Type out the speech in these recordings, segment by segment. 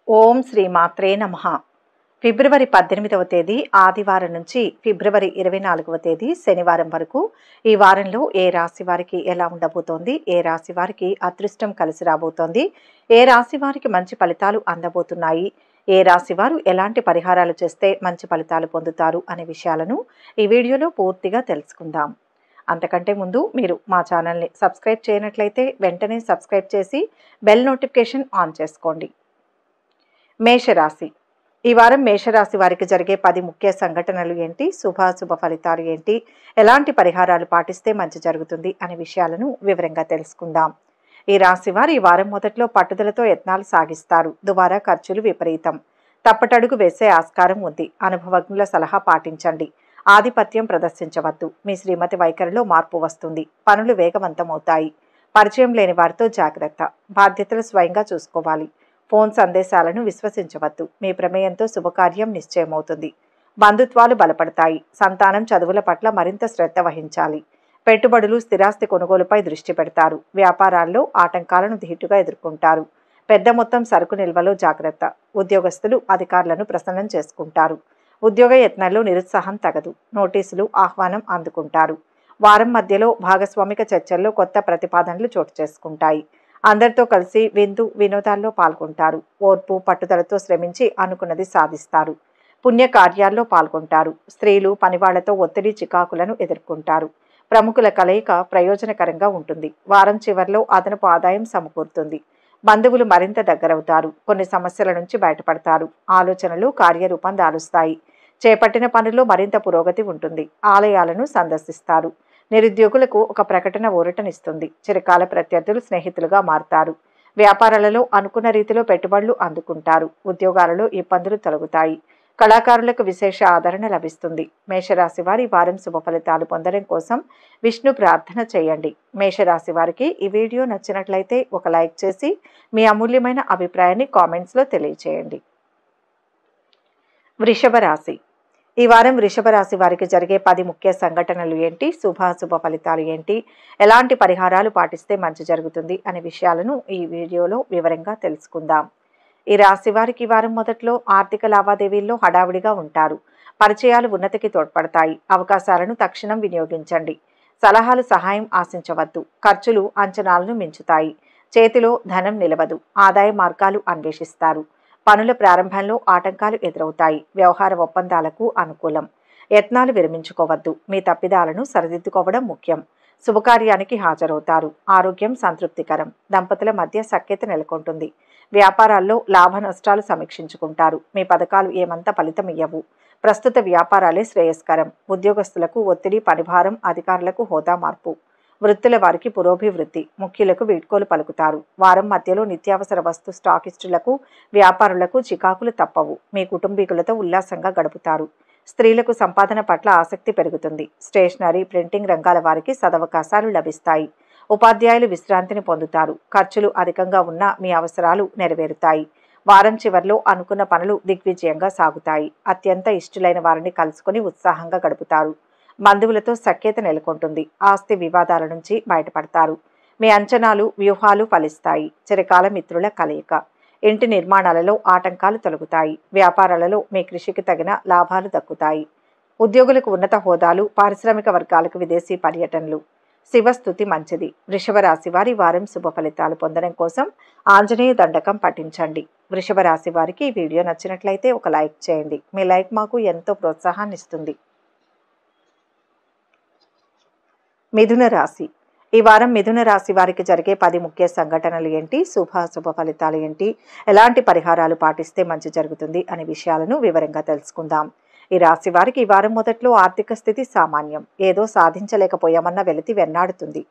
ఓం శ్రీ మాత్రే నమః. ఫిబ్రవరి 18వ తేదీ ఆదివారం నుంచి ఫిబ్రవరి 24వ తేదీ శనివారం వరకు ఈ వారంలో ఏ రాశి వారికి ఎలా ఉండబోతోంది, ఏ రాశి వారికి అదృష్టం కలిసి రాబోతోంది, ఏ రాశి వారికి మంచి ఫలితాలు అందబోతున్నాయి, ఏ రాశి వారు ఎలాంటి పరిహారాలు చేస్తే మంచి ఫలితాలు పొందుతారు అనే విషయాలను ఈ వీడియోలో పూర్తిగా తెలుసుకుందాం. అంతకంటే ముందు మీరు మా ఛానల్ని సబ్స్క్రైబ్ చేయనట్లయితే వెంటనే సబ్స్క్రైబ్ చేసి బెల్ నోటిఫికేషన్ ఆన్ చేసుకోండి. మేషరాశి. ఈ వారం మేషరాశి వారికి జరిగే 10 ముఖ్య సంఘటనలు ఏంటి, శుభాశుభ ఫలితాలు ఏంటి, ఎలాంటి పరిహారాలు పాటిస్తే మంచి జరుగుతుంది అనే విషయాలను వివరంగా తెలుసుకుందాం. ఈ రాశి వారు ఈ వారం మొదట్లో పట్టుదలతో యత్నాలు సాగిస్తారు. దుబారా ఖర్చులు విపరీతం. తప్పటడుగు వేసే ఆస్కారం ఉంది. అనుభవజ్ఞుల సలహా పాటించండి. ఆధిపత్యం ప్రదర్శించవద్దు. మీ శ్రీమతి వైఖరిలో మార్పు వస్తుంది. పనులు వేగవంతమవుతాయి. పరిచయం లేని వారితో జాగ్రత్త. బాధ్యతలు స్వయంగా చూసుకోవాలి. ఫోన్ సందేశాలను విశ్వసించవద్దు. మీ ప్రమేయంతో శుభకార్యం నిశ్చయమవుతుంది. బంధుత్వాలు బలపడతాయి. సంతానం చదువుల పట్ల మరింత శ్రద్ధ వహించాలి. పెట్టుబడులు, స్థిరాస్తి కొనుగోలుపై దృష్టి పెడతారు. వ్యాపారాల్లో ఆటంకాలను ధీటుగా ఎదుర్కొంటారు. పెద్ద మొత్తం సరుకు నిల్వలో జాగ్రత్త. ఉద్యోగస్తులు అధికారులను ప్రసన్నం చేసుకుంటారు. ఉద్యోగ యత్నాల్లో నిరుత్సాహం తగదు. నోటీసులు, ఆహ్వానం అందుకుంటారు. వారం మధ్యలో భాగస్వామిక చర్చల్లో కొత్త ప్రతిపాదనలు చోటు చేసుకుంటాయి. అందరితో కలిసి విందు వినోదాల్లో పాల్గొంటారు. ఓర్పు పట్టుదలతో శ్రమించి అనుకున్నది సాధిస్తారు. పుణ్య కార్యాల్లో పాల్గొంటారు. స్త్రీలు పనివాళ్లతో ఒత్తిడి చికాకులను ఎదుర్కొంటారు. ప్రముఖుల కలయిక ప్రయోజనకరంగా ఉంటుంది. వారం చివరిలో అదనపు ఆదాయం సమకూరుతుంది. బంధువులు మరింత దగ్గరవుతారు. కొన్ని సమస్యల నుంచి బయటపడతారు. ఆలోచనలు కార్యరూపం దాలుస్తాయి. చేపట్టిన పనుల్లో మరింత పురోగతి ఉంటుంది. ఆలయాలను సందర్శిస్తారు. నిరుద్యోగులకు ఒక ప్రకటన ఊరటనిస్తుంది. చిరకాల ప్రత్యర్థులు స్నేహితులుగా మారుతారు. వ్యాపారాలలో అనుకున్న రీతిలో పెట్టుబడులు అందుకుంటారు. ఉద్యోగాలలో ఇబ్బందులు తొలగుతాయి. కళాకారులకు విశేష ఆదరణ లభిస్తుంది. మేషరాశి వారి వారం శుభ ఫలితాలు పొందడం కోసం విష్ణు ప్రార్థన చేయండి. మేషరాశి వారికి ఈ వీడియో నచ్చినట్లయితే ఒక లైక్ చేసి మీ అమూల్యమైన అభిప్రాయాన్ని కామెంట్స్లో తెలియచేయండి. వృషభ రాశి. ఈ వారం వృషభ రాశి వారికి జరిగే 10 ముఖ్య సంఘటనలు ఏంటి, శుభాశుభ ఫలితాలు ఏంటి, ఎలాంటి పరిహారాలు పాటిస్తే మంచి జరుగుతుంది అనే విషయాలను ఈ వీడియోలో వివరంగా తెలుసుకుందాం. ఈ రాశి వారికి ఈ వారం మొదట్లో ఆర్థిక లావాదేవీల్లో హడావిడిగా ఉంటారు. పరిచయాలు ఉన్నతికి తోడ్పడతాయి. అవకాశాలను తక్షణం వినియోగించండి. సలహాలు సహాయం ఆశించవద్దు. ఖర్చులు అంచనాలను మించుతాయి. చేతిలో ధనం నిలవదు. ఆదాయ మార్గాలు అన్వేషిస్తారు. పనుల ప్రారంభంలో ఆటంకాలు ఎదురవుతాయి. వ్యవహార ఒప్పందాలకు అనుకూలం. యత్నాలు విరమించుకోవద్దు. మీ తప్పిదాలను సరిదిద్దుకోవడం ముఖ్యం. శుభకార్యానికి హాజరవుతారు. ఆరోగ్యం సంతృప్తికరం. దంపతుల మధ్య సఖ్యత నెలకొంటుంది. వ్యాపారాల్లో లాభ నష్టాలు సమీక్షించుకుంటారు. మీ పథకాలు ఏమంత ఫలితమియ్యవు. ప్రస్తుత వ్యాపారాలే శ్రేయస్కరం. ఉద్యోగస్తులకు ఒత్తిడి, పనిభారం, అధికారులకు హోదా మార్పు. వృత్తుల వారికి పురోభివృద్ధి. ముఖ్యులకు వీడ్కోలు పలుకుతారు. వారం మధ్యలో నిత్యావసర వస్తు స్టాకిస్టులకు, వ్యాపారులకు చికాకులు తప్పవు. మీ కుటుంబీకులతో ఉల్లాసంగా గడుపుతారు. స్త్రీలకు సంపాదన పట్ల ఆసక్తి పెరుగుతుంది. స్టేషనరీ, ప్రింటింగ్ రంగాల వారికి సదవకాశాలు లభిస్తాయి. ఉపాధ్యాయులు విశ్రాంతిని పొందుతారు. ఖర్చులు అధికంగా ఉన్నా మీ అవసరాలు నెరవేరుతాయి. వారం చివరిలో అనుకున్న పనులు దిగ్విజయంగా సాగుతాయి. అత్యంత ఇష్టులైన వారిని కలుసుకొని ఉత్సాహంగా గడుపుతారు. బంధువులతో సఖ్యత నెలకొంటుంది. ఆస్తి వివాదాల నుంచి బయటపడతారు. మీ అంచనాలు, వ్యూహాలు ఫలిస్తాయి. చిరకాల మిత్రుల కలయిక. ఇంటి నిర్మాణాలలో ఆటంకాలు తొలగుతాయి. వ్యాపారాలలో మీ కృషికి తగిన లాభాలు దక్కుతాయి. ఉద్యోగులకు ఉన్నత హోదాలు, పారిశ్రామిక వర్గాలకు విదేశీ పర్యటనలు. శివస్థుతి మంచిది. వృషభ రాశి వారి వారం శుభ ఫలితాలు పొందడం కోసం ఆంజనేయ దండకం పఠించండి. వృషభ రాశి వారికి ఈ వీడియో నచ్చినట్లయితే ఒక లైక్ చేయండి. మీ లైక్ మాకు ఎంతో ప్రోత్సాహాన్ని ఇస్తుంది. మిథున రాశి. ఈ వారం మిథున రాశి వారికి జరిగే 10 ముఖ్య సంఘటనలు ఏంటి, శుభాశుభ ఫలితాలు ఏంటి, ఎలాంటి పరిహారాలు పాటిస్తే మంచి జరుగుతుంది అనే విషయాలను వివరంగా తెలుసుకుందాం. ఈ రాశి వారికి ఈ వారం మొదట్లో ఆర్థిక స్థితి సామాన్యం. ఏదో సాధించలేకపోయామన్న వెలితి వెన్నాడుతుంది.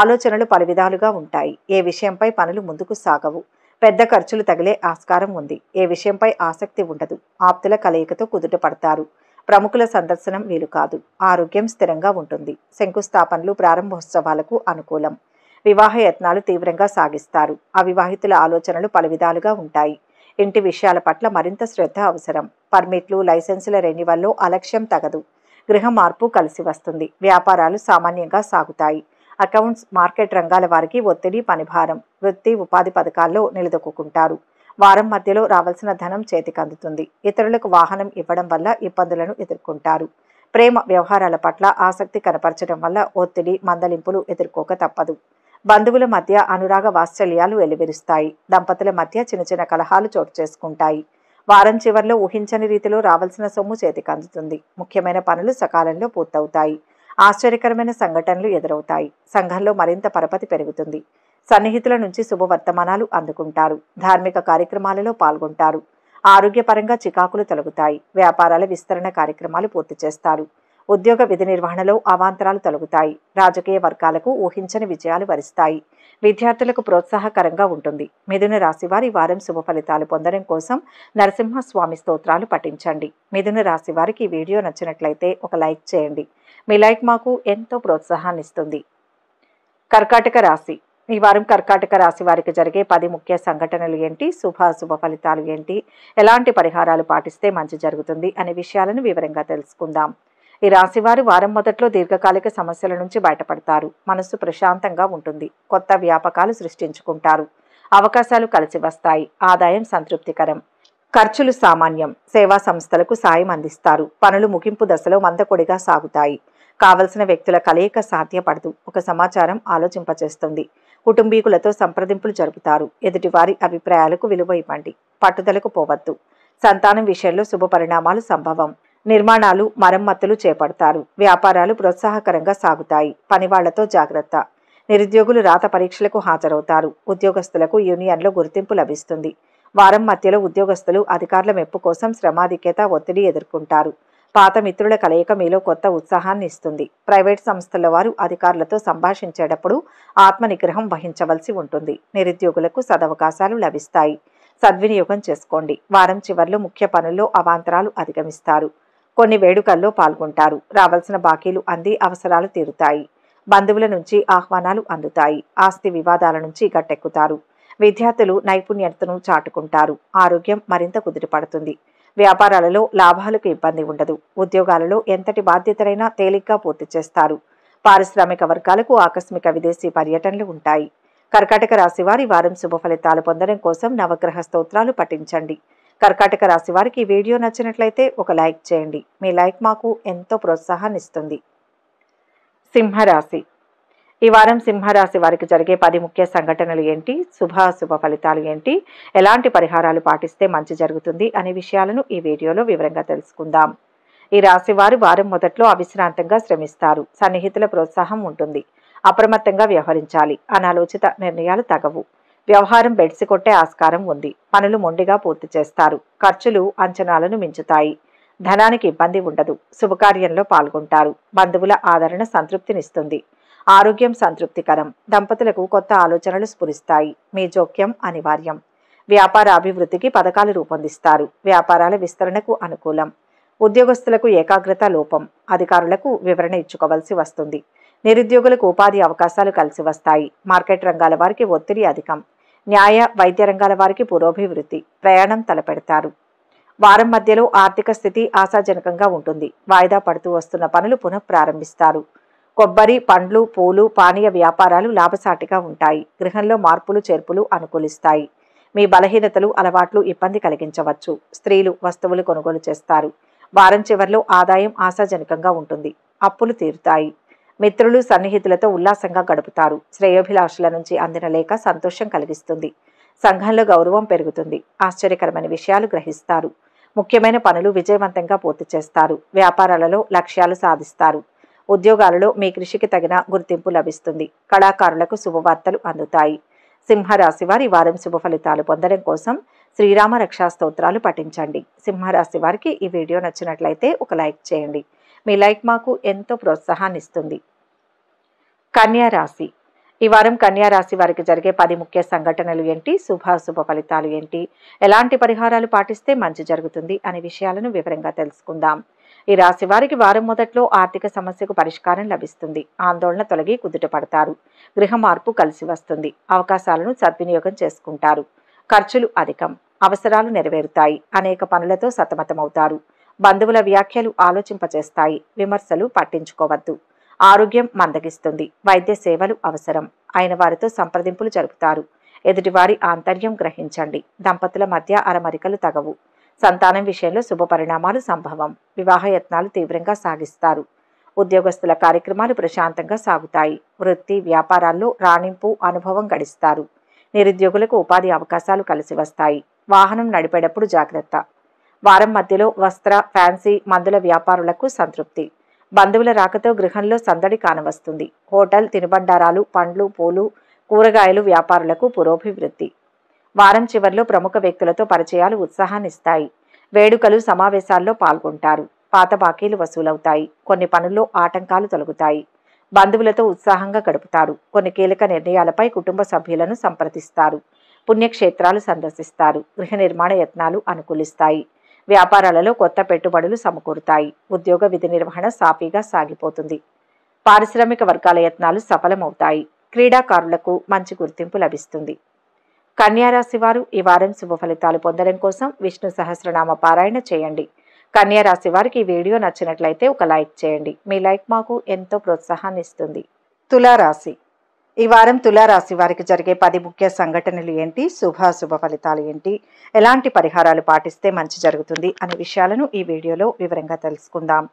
ఆలోచనలు పలు విధాలుగా ఉంటాయి. ఏ విషయంపై పనులు ముందుకు సాగవు. పెద్ద ఖర్చులు తగిలే ఆస్కారం ఉంది. ఏ విషయంపై ఆసక్తి ఉండదు. ఆప్తుల కలయికతో కుదుట పడతారు. ప్రముఖుల సందర్శనం వీలు కాదు. ఆరోగ్యం స్థిరంగా ఉంటుంది. శంకుస్థాపనలు, ప్రారంభోత్సవాలకు అనుకూలం. వివాహ యత్నాలు తీవ్రంగా సాగిస్తారు. అవివాహితుల ఆలోచనలు పలు విధాలుగా ఉంటాయి. ఇంటి విషయాల పట్ల మరింత శ్రద్ధ అవసరం. పర్మిట్లు, లైసెన్సుల రెన్యువల్లో అలక్ష్యం తగదు. గృహ మార్పు కలిసి వస్తుంది. వ్యాపారాలు సామాన్యంగా సాగుతాయి. అకౌంట్స్, మార్కెట్ రంగాల వారికి ఒత్తిడి, పనిభారం. వృత్తి, ఉపాధి పథకాల్లో నిలదొక్కుంటారు. వారం మధ్యలో రావాల్సిన ధనం చేతికి అందుతుంది. ఇతరులకు వాహనం ఇవ్వడం వల్ల ఇబ్బందులను ఎదుర్కొంటారు. ప్రేమ వ్యవహారాల పట్ల ఆసక్తి కనపరచడం వల్ల ఒత్తిడి, మందలింపులు ఎదుర్కోక తప్పదు. బంధువుల మధ్య అనురాగ వాత్సల్యాలు వెలువరిస్తాయి. దంపతుల మధ్య చిన్న చిన్న కలహాలు చోటు చేసుకుంటాయి. వారం చివర్లో ఊహించని రీతిలో రావాల్సిన సొమ్ము చేతికి అందుతుంది. ముఖ్యమైన పనులు సకాలంలో పూర్తవుతాయి. ఆశ్చర్యకరమైన సంఘటనలు ఎదురవుతాయి. సంఘంలో మరింత పరపతి పెరుగుతుంది. సన్నిహితుల నుంచి శుభవర్తమానాలు అందుకుంటారు. ధార్మిక కార్యక్రమాలలో పాల్గొంటారు. ఆరోగ్యపరంగా చికాకులు తొలగుతాయి. వ్యాపారాల విస్తరణ కార్యక్రమాలు పూర్తి చేస్తారు. ఉద్యోగ విధి నిర్వహణలో అవాంతరాలు తొలగుతాయి. రాజకీయ వర్గాలకు ఊహించని విజయాలు వరిస్తాయి. విద్యార్థులకు ప్రోత్సాహకరంగా ఉంటుంది. మిథున రాశి వారి వారం శుభ ఫలితాలు పొందడం కోసం నరసింహస్వామి స్తోత్రాలు పఠించండి. మిథున రాశి వారికి ఈ వీడియో నచ్చినట్లయితే ఒక లైక్ చేయండి. మీ లైక్ మాకు ఎంతో ప్రోత్సాహాన్ని ఇస్తుంది. కర్కాటక రాశి. ఈ వారం కర్కాటక రాశి వారికి జరిగే 10 ముఖ్య సంఘటనలు ఏంటి, శుభ ఫలితాలు ఏంటి, ఎలాంటి పరిహారాలు పాటిస్తే మంచి జరుగుతుంది అనే విషయాలను వివరంగా తెలుసుకుందాం. ఈ రాశి వారు వారం మొదట్లో దీర్ఘకాలిక సమస్యల నుంచి బయటపడతారు. మనస్సు ప్రశాంతంగా ఉంటుంది. కొత్త వ్యాపకాలు సృష్టించుకుంటారు. అవకాశాలు కలిసి వస్తాయి. ఆదాయం సంతృప్తికరం. ఖర్చులు సామాన్యం. సేవా సంస్థలకు సాయం అందిస్తారు. పనులు ముగింపు దశలో మందకొడిగా సాగుతాయి. కావలసిన వ్యక్తుల కలయిక సాధ్యపడదు. ఒక సమాచారం ఆలోచింపచేస్తుంది. కుటుంబీకులతో సంప్రదింపులు జరుపుతారు. ఎదుటివారి అభిప్రాయాలకు విలువ ఇవ్వండి. పట్టుదలకు పోవద్దు. సంతానం విషయంలో శుభ పరిణామాలు సంభవం. నిర్మాణాలు, మరమ్మతులు చేపడతారు. వ్యాపారాలు ప్రోత్సాహకరంగా సాగుతాయి. పనివాళ్లతో జాగ్రత్త. నిరుద్యోగులు రాత పరీక్షలకు హాజరవుతారు. ఉద్యోగస్తులకు యూనియన్లో గుర్తింపు లభిస్తుంది. వారం మధ్యలో ఉద్యోగస్తులు అధికారుల మెప్పు కోసం శ్రమాధిక్యత, ఒత్తిడి ఎదుర్కొంటారు. పాత మిత్రుల కలయిక మీలో కొత్త ఉత్సాహాన్ని ఇస్తుంది. ప్రైవేట్ సంస్థల వారు అధికారులతో సంభాషించేటప్పుడు ఆత్మనిగ్రహం వహించవలసి ఉంటుంది. నిరుద్యోగులకు సదవకాశాలు లభిస్తాయి. సద్వినియోగం చేసుకోండి. వారం చివర్లో ముఖ్య పనుల్లో అవాంతరాలు అధిగమిస్తారు. కొన్ని వేడుకల్లో పాల్గొంటారు. రావాల్సిన బాకీలు అంది అవసరాలు తీరుతాయి. బంధువుల నుంచి ఆహ్వానాలు అందుతాయి. ఆస్తి వివాదాల నుంచి గట్టెక్కుతారు. విద్యార్థులు నైపుణ్యతను చాటుకుంటారు. ఆరోగ్యం మరింత కుదిరిపడుతుంది. వ్యాపారాలలో లాభాలకు ఇబ్బంది ఉండదు. ఉద్యోగాలలో ఎంతటి బాధ్యతలైనా తేలిగ్గా పూర్తి చేస్తారు. పారిశ్రామిక వర్గాలకు ఆకస్మిక విదేశీ పర్యటనలు ఉంటాయి. కర్కాటక రాశి వారి వారం శుభ ఫలితాలు పొందడం కోసం నవగ్రహ స్తోత్రాలు పఠించండి. కర్కాటక రాశి వారికి ఈ వీడియో నచ్చినట్లయితే ఒక లైక్ చేయండి. మీ లైక్ మాకు ఎంతో ప్రోత్సాహాన్ని ఇస్తుంది. సింహరాశి. ఈ వారం సింహరాశి వారికి జరిగే 10 ముఖ్య సంఘటనలు ఏంటి, శుభ ఫలితాలు ఏంటి, ఎలాంటి పరిహారాలు పాటిస్తే మంచి జరుగుతుంది అనే విషయాలను ఈ వీడియోలో వివరంగా తెలుసుకుందాం. ఈ రాశి వారు వారం మొదట్లో అవిశ్రాంతంగా శ్రమిస్తారు. సన్నిహితుల ప్రోత్సాహం ఉంటుంది. అప్రమత్తంగా వ్యవహరించాలి. అనాలోచిత నిర్ణయాలు తగవు. వ్యవహారం బెడిసి కొట్టే ఆస్కారం ఉంది. పనులు మొండిగా పూర్తి చేస్తారు. ఖర్చులు అంచనాలను మించుతాయి. ధనానికి ఇబ్బంది ఉండదు. శుభకార్యంలో పాల్గొంటారు. బంధువుల ఆదరణ సంతృప్తినిస్తుంది. ఆరోగ్యం సంతృప్తికరం. దంపతులకు కొత్త ఆలోచనలు స్ఫురిస్తాయి. మీ జోక్యం అనివార్యం. వ్యాపార అభివృద్ధికి పథకాలు రూపొందిస్తారు. వ్యాపారాల విస్తరణకు అనుకూలం. ఉద్యోగస్తులకు ఏకాగ్రత లోపం. అధికారులకు వివరణ ఇచ్చుకోవలసి వస్తుంది. నిరుద్యోగులకు ఉపాధి అవకాశాలు కలిసి వస్తాయి. మార్కెట్ రంగాల వారికి ఒత్తిడి అధికం. న్యాయ, వైద్య రంగాల వారికి పురోభివృద్ధి. ప్రయాణం తలపెడతారు. వారం మధ్యలో ఆర్థిక స్థితి ఆశాజనకంగా ఉంటుంది. వాయిదా పడుతూ వస్తున్న పనులు పునఃప్రారంభిస్తారు. కొబ్బరి, పండ్లు, పూలు, పానీయ వ్యాపారాలు లాభసాటిగా ఉంటాయి. గృహంలో మార్పులు చేర్పులు అనుకూలిస్తాయి. మీ బలహీనతలు, అలవాట్లు ఇబ్బంది కలిగించవచ్చు. స్త్రీలు వస్తువులు కొనుగోలు చేస్తారు. వారం చివర్లో ఆదాయం ఆశాజనకంగా ఉంటుంది. అప్పులు తీరుతాయి. మిత్రులు, సన్నిహితులతో ఉల్లాసంగా గడుపుతారు. శ్రేయోభిలాషుల నుంచి అందిన లేఖ సంతోషం కలిగిస్తుంది. సంఘంలో గౌరవం పెరుగుతుంది. ఆశ్చర్యకరమైన విషయాలు గ్రహిస్తారు. ముఖ్యమైన పనులు విజయవంతంగా పూర్తి చేస్తారు. వ్యాపారాలలో లక్ష్యాలు సాధిస్తారు. ఉద్యోగాలలో మీ కృషికి తగిన గుర్తింపు లభిస్తుంది. కళాకారులకు శుభవార్తలు అందుతాయి. సింహరాశి వారి వారం శుభ ఫలితాలు పొందడం కోసం శ్రీరామ రక్షా స్తోత్రాలు పఠించండి. సింహరాశి వారికి ఈ వీడియో నచ్చినట్లయితే ఒక లైక్ చేయండి. మీ లైక్ మాకు ఎంతో ప్రోత్సాహాన్ని ఇస్తుంది. కన్యా రాశి. ఈ వారం కన్యా రాశి వారికి జరిగే 10 ముఖ్య సంఘటనలు ఏంటి, శుభ ఫలితాలు ఏంటి, ఎలాంటి పరిహారాలు పాటిస్తే మంచి జరుగుతుంది అనే విషయాలను వివరంగా తెలుసుకుందాం. ఈ రాశి వారికి వారం మొదట్లో ఆర్థిక సమస్యకు పరిష్కారం లభిస్తుంది. ఆందోళన తొలగి కుదుట పడతారు. గృహ మార్పు కలిసి వస్తుంది. అవకాశాలను సద్వినియోగం చేసుకుంటారు. ఖర్చులు అధికం. అవసరాలు నెరవేరుతాయి. అనేక పనులతో సతమతమవుతారు. బంధువుల వ్యాఖ్యలు ఆలోచింపచేస్తాయి. విమర్శలు పట్టించుకోవద్దు. ఆరోగ్యం మందగిస్తుంది. వైద్య సేవలు అవసరం. అయిన వారితో సంప్రదింపులు జరుపుతారు. ఎదుటివారి ఆంతర్యం గ్రహించండి. దంపతుల మధ్య అరమరికలు తగవు. సంతానం విషయంలో శుభ పరిణామాలు సంభవం. వివాహ యత్నాలు తీవ్రంగా సాగిస్తారు. ఉద్యోగస్తుల కార్యక్రమాలు ప్రశాంతంగా సాగుతాయి. వృత్తి వ్యాపారాల్లో రాణింపు అనుభవం గడిస్తారు. నిరుద్యోగులకు ఉపాధి అవకాశాలు కలిసి వస్తాయి. వాహనం నడిపేటప్పుడు జాగ్రత్త. వారం మధ్యలో వస్త్ర, ఫ్యాన్సీ, మందుల వ్యాపారులకు సంతృప్తి. బంధువుల రాకతో గృహంలో సందడి కానవస్తుంది. హోటల్, తినుబండారాలు, పండ్లు, పూలు, కూరగాయలు వ్యాపారులకు పురోభివృద్ధి. వారం చివర్లో ప్రముఖ వ్యక్తులతో పరిచయాలు ఉత్సాహాన్నిస్తాయి. వేడుకలు, సమావేశాల్లో పాల్గొంటారు. పాత బాకీలు వసూలవుతాయి. కొన్ని పనుల్లో ఆటంకాలు తొలగుతాయి. బంధువులతో ఉత్సాహంగా గడుపుతారు. కొన్ని కీలక నిర్ణయాలపై కుటుంబ సభ్యులను సంప్రదిస్తారు. పుణ్యక్షేత్రాలు సందర్శిస్తారు. గృహ నిర్మాణ యత్నాలు అనుకూలిస్తాయి. వ్యాపారాలలో కొత్త పెట్టుబడులు సమకూరుతాయి. ఉద్యోగ విధి నిర్వహణ సాఫీగా సాగిపోతుంది. పారిశ్రామిక వర్గాల యత్నాలు సఫలమవుతాయి. క్రీడాకారులకు మంచి గుర్తింపు లభిస్తుంది. కన్యారాశి వారు ఈ వారం శుభ ఫలితాలు పొందడం కోసం విష్ణు సహస్రనామ పారాయణ చేయండి. కన్యారాశి వారికి ఈ వీడియో నచ్చినట్లయితే ఒక లైక్ చేయండి. మీ లైక్ మాకు ఎంతో ప్రోత్సాహాన్ని ఇస్తుంది. తులారాశి. ఈ వారం తులారాశి వారికి జరిగే 10 ముఖ్య సంఘటనలు ఏంటి, శుభ ఫలితాలు ఏంటి, ఎలాంటి పరిహారాలు పాటిస్తే మంచి జరుగుతుంది అనే విషయాలను ఈ వీడియోలో వివరంగా తెలుసుకుందాం.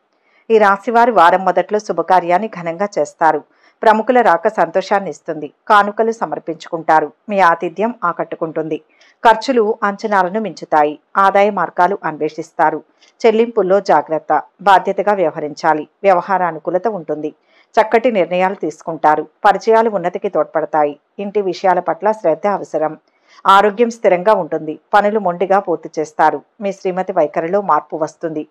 ఈ రాశివారు వారం మొదట్లో శుభకార్యాన్ని ఘనంగా చేస్తారు. ప్రముఖుల రాక సంతోషాన్ని ఇస్తుంది. కానుకలు సమర్పించుకుంటారు. మీ ఆతిథ్యం ఆకట్టుకుంటుంది. ఖర్చులు అంచనాలను మించుతాయి. ఆదాయ మార్గాలు అన్వేషిస్తారు. చెల్లింపుల్లో జాగ్రత్త. బాధ్యతగా వ్యవహరించాలి. వ్యవహారానుకూలత ఉంటుంది. చక్కటి నిర్ణయాలు తీసుకుంటారు. పరిచయాలు ఉన్నతికి తోడ్పడతాయి. ఇంటి విషయాల పట్ల శ్రద్ధ అవసరం. ఆరోగ్యం స్థిరంగా ఉంటుంది. పనులు మొండిగా పూర్తి చేస్తారు. మీ శ్రీమతి వైఖరిలో మార్పు వస్తుంది.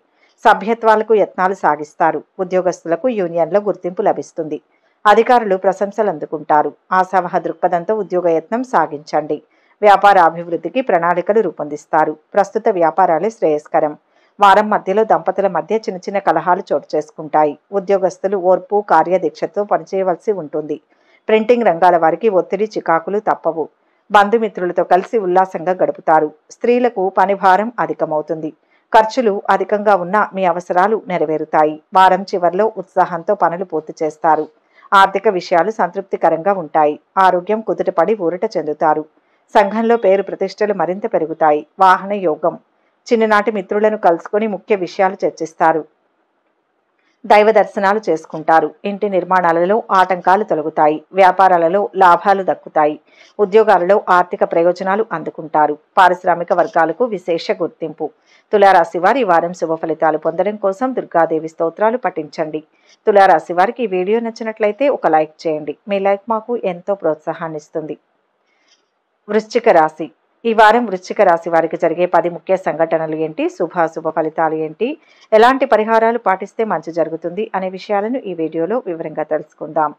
సభ్యత్వాలకు యత్నాలు సాగిస్తారు. ఉద్యోగస్తులకు యూనియన్లో గుర్తింపు లభిస్తుంది. అధికారులు ప్రశంసలు అందుకుంటారు. ఆశావహ దృక్పథంతో ఉద్యోగ యత్నం సాగించండి. వ్యాపార అభివృద్ధికి ప్రణాళికలు రూపొందిస్తారు. ప్రస్తుత వ్యాపారాలే శ్రేయస్కరం. వారం మధ్యలో దంపతుల మధ్య చిన్న చిన్న కలహాలు చోటు చేసుకుంటాయి. ఉద్యోగస్తులు ఓర్పు, కార్యదీక్షతో పనిచేయవలసి ఉంటుంది. ప్రింటింగ్ రంగాల వారికి ఒత్తిడి, చికాకులు తప్పవు. బంధుమిత్రులతో కలిసి ఉల్లాసంగా గడుపుతారు. స్త్రీలకు పని భారం అధికమవుతుంది. ఖర్చులు అధికంగా ఉన్నా మీ అవసరాలు నెరవేరుతాయి. వారం చివర్లో ఉత్సాహంతో పనులు పూర్తి చేస్తారు. ఆర్థిక విషయాలు సంతృప్తికరంగా ఉంటాయి. ఆరోగ్యం కుదుటపడి ఊరట చెందుతారు. సంఘంలో పేరు ప్రతిష్టలు మరింత పెరుగుతాయి. వాహన యోగం. చిన్ననాటి మిత్రులను కలుసుకొని ముఖ్య విషయాలు చర్చిస్తారు. దైవ దర్శనాలు చేసుకుంటారు. ఇంటి నిర్మాణాలలో ఆటంకాలు తొలగుతాయి. వ్యాపారాలలో లాభాలు దక్కుతాయి. ఉద్యోగాలలో ఆర్థిక ప్రయోజనాలు అందుకుంటారు. పారిశ్రామిక వర్గాలకు విశేష గుర్తింపు. తులారాశి వారి ఈ వారం శుభ ఫలితాలు పొందడం కోసం దుర్గాదేవి స్తోత్రాలు పఠించండి. తులారాశి వారికి ఈ వీడియో నచ్చినట్లయితే ఒక లైక్ చేయండి. మీ లైక్ మాకు ఎంతో ప్రోత్సాహాన్ని ఇస్తుంది. వృశ్చిక రాశి. ఈ వారం వృశ్చిక రాశి వారికి జరిగే 10 ముఖ్య సంఘటనలు ఏంటి, శుభ ఫలితాలు ఏంటి, ఎలాంటి పరిహారాలు పాటిస్తే మంచి జరుగుతుంది అనే విషయాలను ఈ వీడియోలో వివరంగా తెలుసుకుందాం.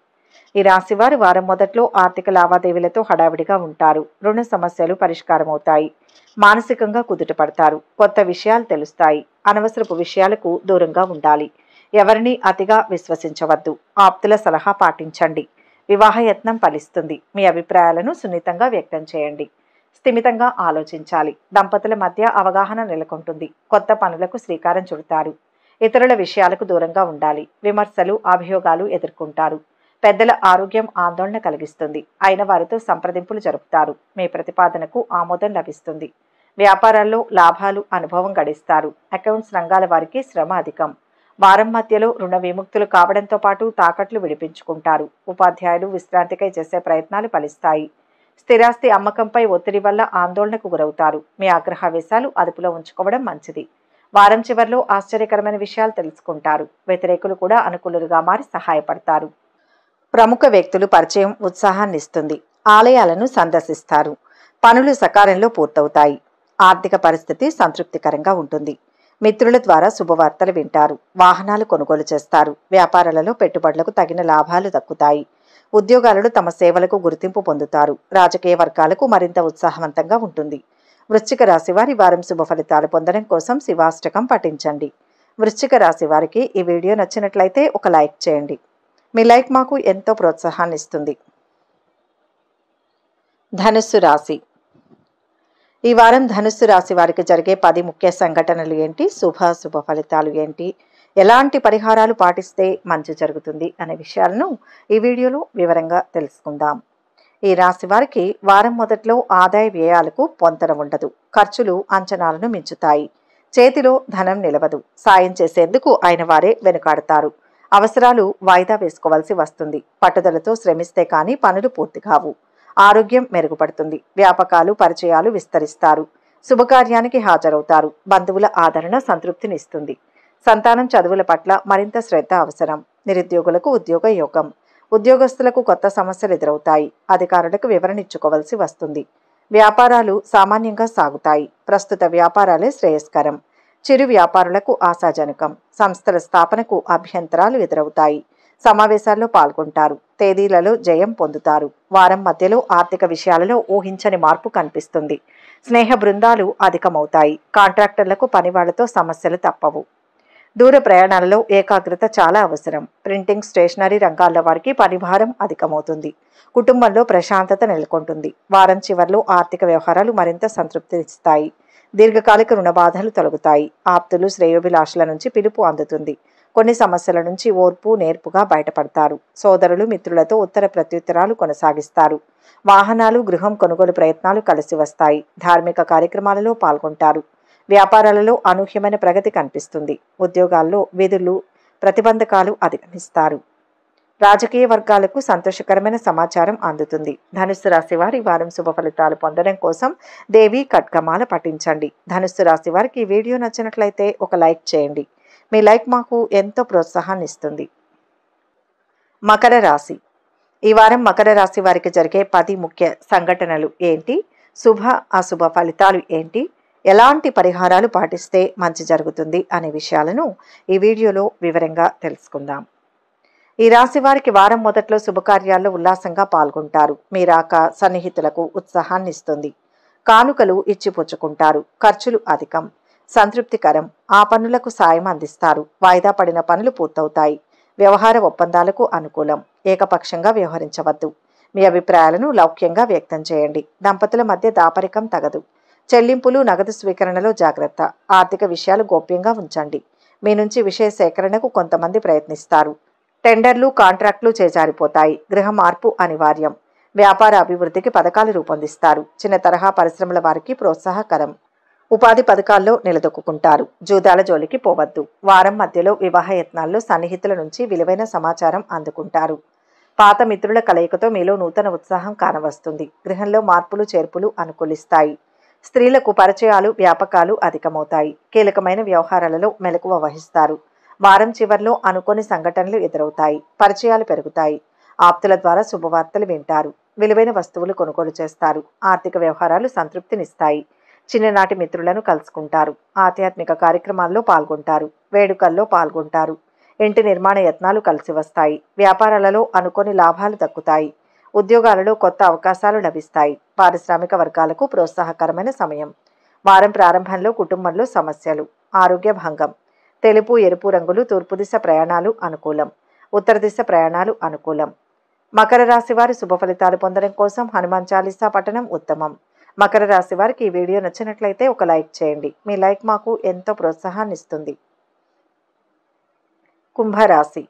ఈ రాశి వారు వారం మొదట్లో ఆర్థిక లావాదేవీలతో హడావిడిగా ఉంటారు. రుణ సమస్యలు పరిష్కారమవుతాయి. మానసికంగా కుదుటపడతారు. కొత్త విషయాలు తెలుస్తాయి. అనవసరపు విషయాలకు దూరంగా ఉండాలి. ఎవరిని అతిగా విశ్వసించవద్దు. ఆప్తుల సలహా పాటించండి. వివాహ యత్నం ఫలిస్తుంది. మీ అభిప్రాయాలను సున్నితంగా వ్యక్తం చేయండి. స్థిమితంగా ఆలోచించాలి. దంపతుల మధ్య అవగాహన నెలకొంటుంది. కొత్త పనులకు శ్రీకారం చుడతారు. ఇతరుల విషయాలకు దూరంగా ఉండాలి. విమర్శలు, అభియోగాలు ఎదుర్కొంటారు. పెద్దల ఆరోగ్యం ఆందోళన కలిగిస్తుంది. అయిన వారితో సంప్రదింపులు జరుపుతారు. మీ ప్రతిపాదనకు ఆమోదం లభిస్తుంది. వ్యాపారాల్లో లాభాలు అనుభవం గడిస్తారు. అకౌంట్స్ రంగాల వారికి శ్రమ అధికం. వారం మధ్యలో రుణ విముక్తులు కావడంతో పాటు తాకట్లు విడిపించుకుంటారు. ఉపాధ్యాయులు విశ్రాంతికై చేసే ప్రయత్నాలు ఫలిస్తాయి. స్థిరాస్తి అమ్మకంపై ఒత్తిడి వల్ల ఆందోళనకు గురవుతారు. మీ ఆగ్రహావేశాలు అదుపులో ఉంచుకోవడం మంచిది. వారం చివర్లో ఆశ్చర్యకరమైన విషయాలు తెలుసుకుంటారు. వ్యతిరేకులు కూడా అనుకూలుగా మారి సహాయపడతారు. ప్రముఖ వ్యక్తులు పరిచయం ఉత్సాహాన్ని ఇస్తుంది. ఆలయాలను సందర్శిస్తారు. పనులు సకాలంలో పూర్తవుతాయి. ఆర్థిక పరిస్థితి సంతృప్తికరంగా ఉంటుంది. మిత్రుల ద్వారా శుభవార్తలు వింటారు. వాహనాలు కొనుగోలు చేస్తారు. వ్యాపారాలలో పెట్టుబడులకు తగిన లాభాలు దక్కుతాయి. ఉద్యోగాలలో తమ సేవలకు గుర్తింపు పొందుతారు. రాజకీయ వర్గాలకు మరింత ఉత్సాహవంతంగా ఉంటుంది. వృశ్చిక రాశి వారి వారం శుభ ఫలితాలు పొందడం కోసం శివాష్టకం పఠించండి. వృశ్చిక రాశి వారికి ఈ వీడియో నచ్చినట్లయితే ఒక లైక్ చేయండి. మీ లైక్ మాకు ఎంతో ప్రోత్సాహాన్ని ఇస్తుంది. ధనుస్సు రాశి. ఈ వారం ధనుస్సు రాశి వారికి జరిగే 10 ముఖ్య సంఘటనలు ఏంటి, శుభ ఫలితాలు ఏంటి, ఎలాంటి పరిహారాలు పాటిస్తే మంచి జరుగుతుంది అనే విషయాలను ఈ వీడియోలో వివరంగా తెలుసుకుందాం. ఈ రాశి వారికి వారం మొదట్లో ఆదాయ వ్యయాలకు పొంతన ఉండదు. ఖర్చులు అంచనాలను మించుతాయి. చేతిలో ధనం నిలవదు. సాయం చేసేందుకు అయిన వారే వెనుకాడతారు. అవసరాలు వాయిదా వేసుకోవాల్సి వస్తుంది. పట్టుదలతో శ్రమిస్తే కానీ పనులు పూర్తి కావు. ఆరోగ్యం మెరుగుపడుతుంది. వ్యాపకాలు పరిచయాలు విస్తరిస్తారు. శుభకార్యానికి హాజరవుతారు. బంధువుల ఆదరణ సంతృప్తినిస్తుంది. సంతానం చదువుల పట్ల మరింత శ్రద్ధ అవసరం. నిరుద్యోగులకు ఉద్యోగ యోగం. ఉద్యోగస్తులకు కొత్త సమస్యలు ఎదురవుతాయి. అధికారులకు వివరణ ఇచ్చుకోవలసి వస్తుంది. వ్యాపారాలు సామాన్యంగా సాగుతాయి. ప్రస్తుత వ్యాపారాలే శ్రేయస్కరం. చిరు వ్యాపారులకు ఆశాజనకం. సంస్థల స్థాపనకు అభ్యంతరాలు ఎదురవుతాయి. సమావేశాల్లో పాల్గొంటారు. తేదీలలో జయం పొందుతారు. వారం మధ్యలో ఆర్థిక విషయాలలో ఊహించని మార్పు కనిపిస్తుంది. స్నేహ బృందాలు అధికమవుతాయి. కాంట్రాక్టర్లకు పనివాళ్లతో సమస్యలు తప్పవు. దూర ప్రయాణాలలో ఏకాగ్రత చాలా అవసరం. ప్రింటింగ్, స్టేషనరీ రంగాల్లో వారికి పనిభారం అధికమవుతుంది. కుటుంబంలో ప్రశాంతత నెలకొంటుంది. వారం చివర్లో ఆర్థిక వ్యవహారాలు మరింత సంతృప్తినిస్తాయి. దీర్ఘకాలిక రుణ బాధలు తొలగుతాయి. ఆప్తులు, శ్రేయోభిలాషుల నుంచి పిలుపు అందుతుంది. కొన్ని సమస్యల నుంచి ఓర్పు నేర్పుగా బయటపడతారు. సోదరులు, మిత్రులతో ఉత్తర ప్రత్యుత్తరాలు కొనసాగిస్తారు. వాహనాలు, గృహం కొనుగోలు ప్రయత్నాలు కలిసి వస్తాయి. ధార్మిక కార్యక్రమాలలో పాల్గొంటారు. వ్యాపారాలలో అనూహ్యమైన ప్రగతి కనిపిస్తుంది. ఉద్యోగాల్లో విధులు, ప్రతిబంధకాలు అధిగమిస్తారు. రాజకీయ వర్గాలకు సంతోషకరమైన సమాచారం అందుతుంది. ధనుస్సు రాశి వారి వారం శుభ ఫలితాలు పొందడం కోసం దేవి ఖడ్గమాల పఠించండి. ధనుస్సు రాశి వారికి ఈ వీడియో నచ్చినట్లయితే ఒక లైక్ చేయండి. మీ లైక్ మాకు ఎంతో ప్రోత్సాహాన్ని ఇస్తుంది. మకర రాశి. ఈ వారం మకర రాశి వారికి జరిగే 10 ముఖ్య సంఘటనలు ఏంటి? శుభ అశుభ ఫలితాలు ఏంటి? ఎలాంటి పరిహారాలు పాటిస్తే మంచి జరుగుతుంది అనే విషయాలను ఈ వీడియోలో వివరంగా తెలుసుకుందాం. ఈ రాశి వారికి వారం మొదట్లో శుభకార్యాల్లో ఉల్లాసంగా పాల్గొంటారు. మీ రాక సన్నిహితులకు ఉత్సాహాన్ని ఇస్తుంది. కానుకలు ఇచ్చిపుచ్చుకుంటారు. ఖర్చులు అధికం. సంతృప్తికరం. ఆ పనులకు సాయం అందిస్తారు. వాయిదా పడిన పనులు పూర్తవుతాయి. వ్యవహార ఒప్పందాలకు అనుకూలం. ఏకపక్షంగా వ్యవహరించవద్దు. మీ అభిప్రాయాలను లౌక్యంగా వ్యక్తం చేయండి. దంపతుల మధ్య దాపరికం తగదు. చెల్లింపులు, నగదు స్వీకరణలో జాగ్రత్త. ఆర్థిక విషయాలు గోప్యంగా ఉంచండి. మీ నుంచి విషయ సేకరణకు కొంతమంది ప్రయత్నిస్తారు. టెండర్లు, కాంట్రాక్టులు చేజారిపోతాయి. గృహ మార్పు అనివార్యం. వ్యాపార అభివృద్ధికి పథకాలు రూపొందిస్తారు. చిన్న తరహా పరిశ్రమల వారికి ప్రోత్సాహకరం. ఉపాధి పథకాల్లో నిలదొక్కుంటారు. జూదాల జోలికి పోవద్దు. వారం మధ్యలో వివాహ యత్నాల్లో సన్నిహితుల నుంచి విలువైన సమాచారం అందుకుంటారు. పాత మిత్రుల కలయికతో మీలో నూతన ఉత్సాహం కానవస్తుంది. గృహంలో మార్పులు చేర్పులు అనుకూలిస్తాయి. స్త్రీలకు పరిచయాలు, వ్యాపకాలు అధికమవుతాయి. కీలకమైన వ్యవహారాలలో మెలకువ వహిస్తారు. వారం చివర్లో అనుకోని సంఘటనలు ఎదురవుతాయి. పరిచయాలు పెరుగుతాయి. ఆప్తుల ద్వారా శుభవార్తలు వింటారు. విలువైన వస్తువులు కొనుగోలు చేస్తారు. ఆర్థిక వ్యవహారాలు సంతృప్తినిస్తాయి. చిన్ననాటి మిత్రులను కలుసుకుంటారు. ఆధ్యాత్మిక కార్యక్రమాల్లో పాల్గొంటారు. వేడుకల్లో పాల్గొంటారు. ఇంటి నిర్మాణ యత్నాలు కలిసి వస్తాయి. వ్యాపారాలలో అనుకోని లాభాలు దక్కుతాయి. ఉద్యోగాలలో కొత్త అవకాశాలు లభిస్తాయి. పారిశ్రామిక వర్గాలకు ప్రోత్సాహకరమైన సమయం. వారం ప్రారంభంలో కుటుంబంలో సమస్యలు. ఆరోగ్య భంగం. తెలుపు, ఎరుపు రంగులు తూర్పు దిశ ప్రయాణాలు అనుకూలం. ఉత్తర దిశ ప్రయాణాలు అనుకూలం. మకర రాశి వారి శుభ ఫలితాలు పొందడం కోసం హనుమాన్ చాలీసా పఠనం ఉత్తమం. మకర రాశి వారికి ఈ వీడియో నచ్చినట్లయితే ఒక లైక్ చేయండి. మీ లైక్ మాకు ఎంతో ప్రోత్సాహాన్ని ఇస్తుంది. కుంభరాశి.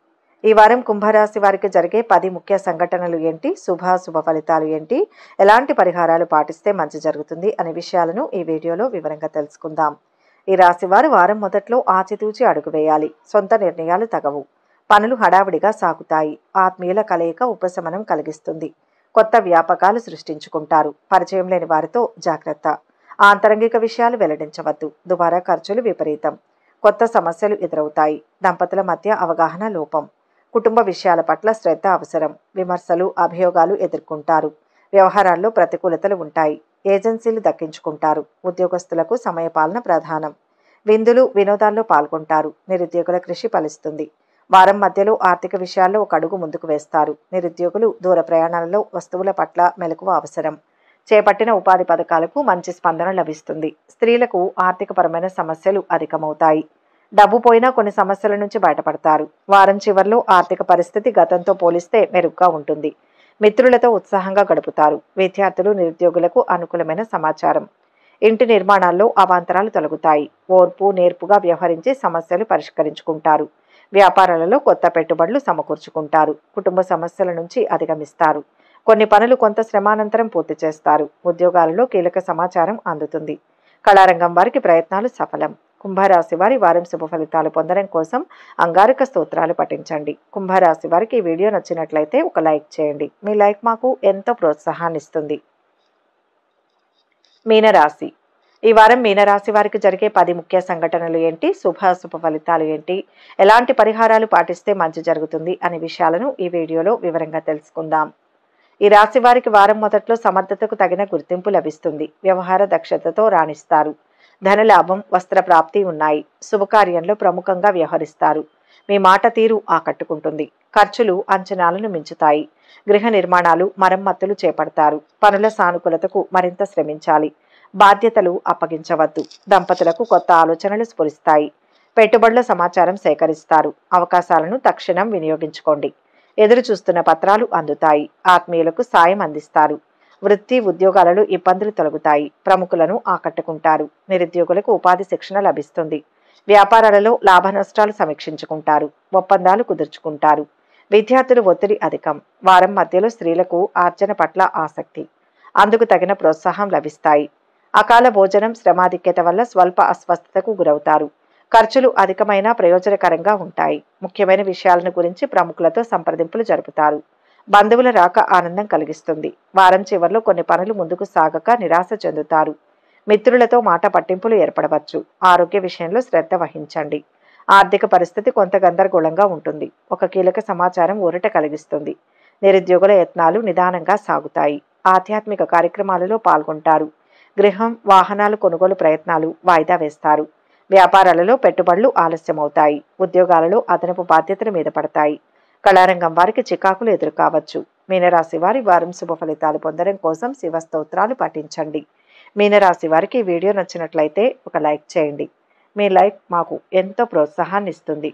ఈ వారం కుంభరాశి వారికి జరిగే 10 ముఖ్య సంఘటనలు ఏంటి? శుభ ఫలితాలు ఏంటి? ఎలాంటి పరిహారాలు పాటిస్తే మంచి జరుగుతుంది అనే విషయాలను ఈ వీడియోలో వివరంగా తెలుసుకుందాం. ఈ రాశి వారు వారం మొదట్లో ఆచితూచి అడుగు వేయాలి. సొంత నిర్ణయాలు తగవు. పనులు హడావిడిగా సాగుతాయి. ఆత్మీయుల కలయిక ఉపశమనం కలిగిస్తుంది. కొత్త వ్యాపకాలు సృష్టించుకుంటారు. పరిచయం లేని వారితో జాగ్రత్త. ఆంతరంగిక విషయాలు వెల్లడించవద్దు. దుబారా ఖర్చులు విపరీతం. కొత్త సమస్యలు ఎదురవుతాయి. దంపతుల మధ్య అవగాహన లోపం. కుటుంబ విషయాల పట్ల శ్రద్ధ అవసరం. విమర్శలు, అభియోగాలు ఎదుర్కొంటారు. వ్యవహారాల్లో ప్రతికూలతలు ఉంటాయి. ఏజెన్సీలు దక్కించుకుంటారు. ఉద్యోగస్తులకు సమయపాలన ప్రధానం. విందులు, వినోదాల్లో పాల్గొంటారు. నిరుద్యోగుల కృషి ఫలిస్తుంది. వారం మధ్యలో ఆర్థిక విషయాల్లో ఒక అడుగు ముందుకు వేస్తారు. నిరుద్యోగులు దూర ప్రయాణాలలో వస్తువుల పట్ల మెలకువ అవసరం. చేపట్టిన ఉపాధి పథకాలకు మంచి స్పందన లభిస్తుంది. స్త్రీలకు ఆర్థికపరమైన సమస్యలు అధికమవుతాయి. డబ్బు పోయినా కొన్ని సమస్యల నుంచి బయటపడతారు. వారం చివర్లో ఆర్థిక పరిస్థితి గతంతో పోలిస్తే మెరుగ్గా ఉంటుంది. మిత్రులతో ఉత్సాహంగా గడుపుతారు. విద్యార్థులు, నిరుద్యోగులకు అనుకూలమైన సమాచారం. ఇంటి నిర్మాణాల్లో అవాంతరాలు తొలగుతాయి. ఓర్పు నేర్పుగా వ్యవహరించి సమస్యలు పరిష్కరించుకుంటారు. వ్యాపారాలలో కొత్త పెట్టుబడులు సమకూర్చుకుంటారు. కుటుంబ సమస్యల నుంచి అధిగమిస్తారు. కొన్ని పనులు కొంత శ్రమానంతరం పూర్తి చేస్తారు. ఉద్యోగాలలో కీలక సమాచారం అందుతుంది. కళారంగం వారికి ప్రయత్నాలు సఫలం. కుంభరాశి వారి వారం శుభ ఫలితాలు పొందడం కోసం అంగారక స్తోత్రాలు పఠించండి. కుంభరాశి వారికి ఈ వీడియో నచ్చినట్లయితే ఒక లైక్ చేయండి. మీ లైక్ మాకు ఎంతో ప్రోత్సాహాన్ని ఇస్తుంది. మీనరాశి. ఈ వారం మీనరాశి వారికి జరిగే 10 ముఖ్య సంఘటనలు ఏంటి, శుభాశుభ ఫలితాలు ఏంటి, ఎలాంటి పరిహారాలు పాటిస్తే మంచి జరుగుతుంది అనే విషయాలను ఈ వీడియోలో వివరంగా తెలుసుకుందాం. ఈ రాశి వారికి వారం మొదట్లో సమర్థతకు తగిన గుర్తింపు లభిస్తుంది. వ్యవహార దక్షతతో రాణిస్తారు. ధనలాభం, వస్త్ర ప్రాప్తి ఉన్నాయి. శుభకార్యంలో ప్రముఖంగా వ్యవహరిస్తారు. మీ మాట తీరు ఆకట్టుకుంటుంది. ఖర్చులు అంచనాలను మించుతాయి. గృహ నిర్మాణాలు, మరమ్మతులు చేపడతారు. పనుల సానుకూలతకు మరింత శ్రమించాలి. బాధ్యతలు అప్పగించవద్దు. దంపతులకు కొత్త ఆలోచనలు స్ఫురిస్తాయి. పెట్టుబడుల సమాచారం సేకరిస్తారు. అవకాశాలను తక్షణం వినియోగించుకోండి. ఎదురు చూస్తున్న పత్రాలు అందుతాయి. ఆత్మీయులకు సాయం అందిస్తారు. వృత్తి ఉద్యోగాలలో ఇబ్బందులు తొలగుతాయి. ప్రముఖులను ఆకట్టుకుంటారు. నిరుద్యోగులకు ఉపాధి శిక్షణ లభిస్తుంది. వ్యాపారాలలో లాభ నష్టాలు సమీక్షించుకుంటారు. ఒప్పందాలు కుదుర్చుకుంటారు. విద్యార్థులు ఒత్తిడి అధికం. వారం మధ్యలో స్త్రీలకు ఆర్జన పట్ల ఆసక్తి. అందుకు తగిన ప్రోత్సాహం లభిస్తాయి. అకాల భోజనం, శ్రమాధిక్యత వల్ల స్వల్ప అస్వస్థతకు గురవుతారు. ఖర్చులు అధికమైన ప్రయోజనకరంగా ఉంటాయి. ముఖ్యమైన విషయాలను గురించి ప్రముఖులతో సంప్రదింపులు జరుపుతారు. బంధువుల రాక ఆనందం కలిగిస్తుంది. వారం చివరిలో కొన్ని పనులు ముందుకు సాగక నిరాశ చెందుతారు. మిత్రులతో మాట పట్టింపులు ఏర్పడవచ్చు. ఆరోగ్య విషయంలో శ్రద్ధ వహించండి. ఆర్థిక పరిస్థితి కొంత గందరగోళంగా ఉంటుంది. ఒక కీలక సమాచారం ఊరట కలిగిస్తుంది. నిరుద్యోగుల యత్నాలు నిదానంగా సాగుతాయి. ఆధ్యాత్మిక కార్యక్రమాలలో పాల్గొంటారు. గృహం, వాహనాలు కొనుగోలు ప్రయత్నాలు వాయిదా వేస్తారు. వ్యాపారాలలో పెట్టుబడులు ఆలస్యమవుతాయి. ఉద్యోగాలలో అదనపు బాధ్యతల మీద పడతాయి. కళారంగం వారికి చికాకులు ఎదురుకావచ్చు. మీనరాశి వారి వారం శుభ ఫలితాలు పొందడం కోసం శివ స్తోత్రాలు పఠించండి. మీనరాశి వారికి ఈ వీడియో నచ్చినట్లయితే ఒక లైక్ చేయండి. మీ లైక్ మాకు ఎంతో ప్రోత్సాహాన్ని ఇస్తుంది.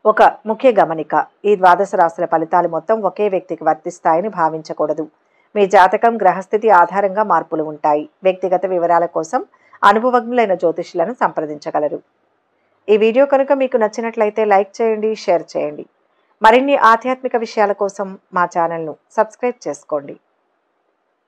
ఒక ముఖ్య గమనిక: ఈ ద్వాదశ రాశుల ఫలితాలు మొత్తం ఒకే వ్యక్తికి వర్తిస్తాయని భావించకూడదు. మీ జాతకం, గ్రహస్థితి ఆధారంగా మార్పులు ఉంటాయి. వ్యక్తిగత వివరాల కోసం అనుభవజ్ఞులైన జ్యోతిష్యులను సంప్రదించగలరు. ఈ వీడియో కనుక మీకు నచ్చినట్లయితే లైక్ చేయండి, షేర్ చేయండి. మరిన్ని ఆధ్యాత్మిక విషయాల కోసం మా ఛానల్ను సబ్స్క్రైబ్ చేసుకోండి.